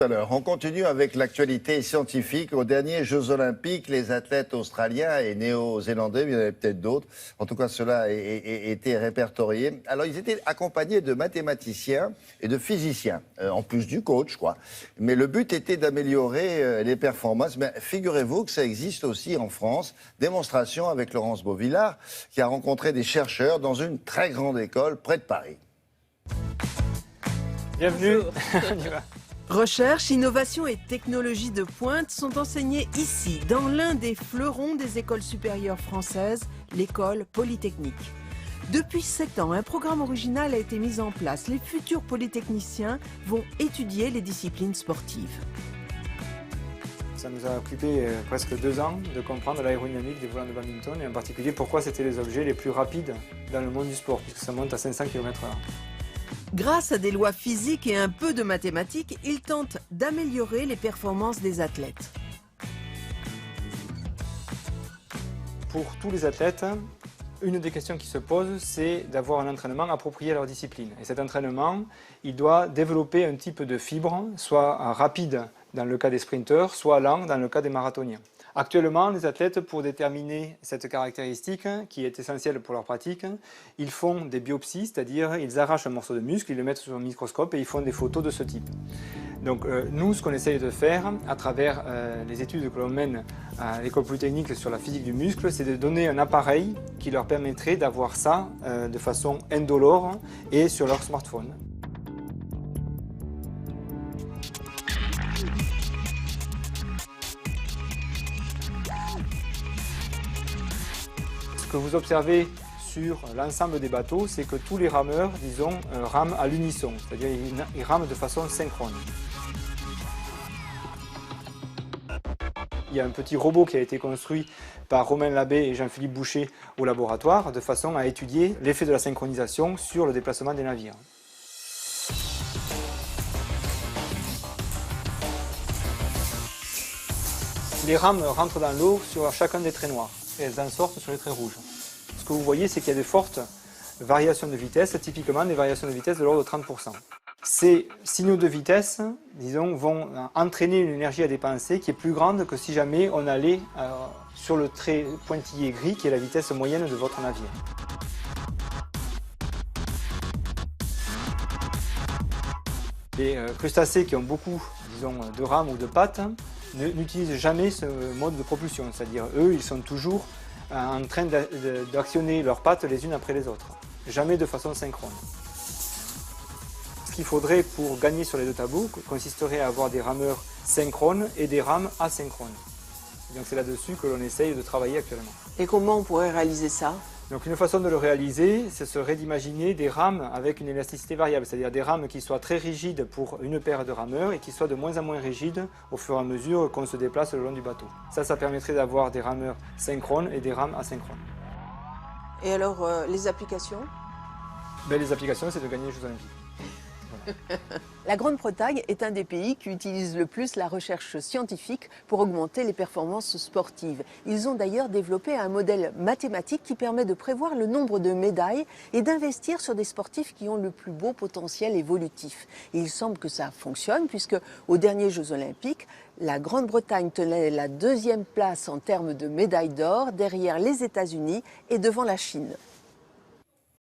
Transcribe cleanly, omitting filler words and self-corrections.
Alors, on continue avec l'actualité scientifique. Aux derniers Jeux Olympiques, les athlètes australiens et néo-zélandais, il y en avait peut-être d'autres, en tout cas ceux-là étaient répertoriés. Alors, ils étaient accompagnés de mathématiciens et de physiciens, en plus du coach, quoi. Mais le but était d'améliorer les performances. Mais figurez-vous que ça existe aussi en France. Démonstration avec Laurence Beauvillard, qui a rencontré des chercheurs dans une très grande école près de Paris. Bienvenue. Recherche, innovation et technologie de pointe sont enseignés ici, dans l'un des fleurons des écoles supérieures françaises, l'école polytechnique. Depuis 7 ans, un programme original a été mis en place. Les futurs polytechniciens vont étudier les disciplines sportives. Ça nous a occupé presque 2 ans de comprendre l'aérodynamique des volants de badminton et en particulier pourquoi c'était les objets les plus rapides dans le monde du sport, puisque ça monte à 500 km/h. Grâce à des lois physiques et un peu de mathématiques, ils tentent d'améliorer les performances des athlètes. Pour tous les athlètes, une des questions qui se pose, c'est d'avoir un entraînement approprié à leur discipline. Et cet entraînement, il doit développer un type de fibre, soit rapide dans le cas des sprinteurs, soit lent dans le cas des marathoniens. Actuellement, les athlètes, pour déterminer cette caractéristique qui est essentielle pour leur pratique, ils font des biopsies, c'est-à-dire ils arrachent un morceau de muscle, ils le mettent sur un microscope et ils font des photos de ce type. Donc nous, ce qu'on essaye de faire à travers les études que l'on mène à l'école polytechnique sur la physique du muscle, c'est de donner un appareil qui leur permettrait d'avoir ça de façon indolore et sur leur smartphone. Ce que vous observez sur l'ensemble des bateaux, c'est que tous les rameurs, disons, rament à l'unisson, c'est-à-dire ils rament de façon synchrone. Il y a un petit robot qui a été construit par Romain Labbé et Jean-Philippe Boucher au laboratoire, de façon à étudier l'effet de la synchronisation sur le déplacement des navires. Les rames rentrent dans l'eau sur chacun des traits noirs et elles en sortent sur les traits rouges. Ce que vous voyez, c'est qu'il y a de fortes variations de vitesse, typiquement des variations de vitesse de l'ordre de 30%. Ces signaux de vitesse, disons, vont entraîner une énergie à dépenser qui est plus grande que si jamais on allait sur le trait pointillé gris, qui est la vitesse moyenne de votre navire. Les crustacés qui ont beaucoup, disons, de rames ou de pattes n'utilisent jamais ce mode de propulsion, c'est-à-dire eux, ils sont toujours en train d'actionner leurs pattes les unes après les autres, jamais de façon synchrone. Ce qu'il faudrait pour gagner sur les deux tableaux consisterait à avoir des rameurs synchrones et des rames asynchrones. Donc c'est là-dessus que l'on essaye de travailler actuellement. Et comment on pourrait réaliser ça ? Donc une façon de le réaliser, ce serait d'imaginer des rames avec une élasticité variable, c'est-à-dire des rames qui soient très rigides pour une paire de rameurs et qui soient de moins en moins rigides au fur et à mesure qu'on se déplace le long du bateau. Ça permettrait d'avoir des rameurs synchrones et des rames asynchrones. Et alors, les applications ? Les applications, c'est de gagner les Jeux Olympiques. La Grande-Bretagne est un des pays qui utilise le plus la recherche scientifique pour augmenter les performances sportives. Ils ont d'ailleurs développé un modèle mathématique qui permet de prévoir le nombre de médailles et d'investir sur des sportifs qui ont le plus beau potentiel évolutif. Et il semble que ça fonctionne puisque aux derniers Jeux Olympiques, la Grande-Bretagne tenait la 2e place en termes de médailles d'or derrière les États-Unis et devant la Chine.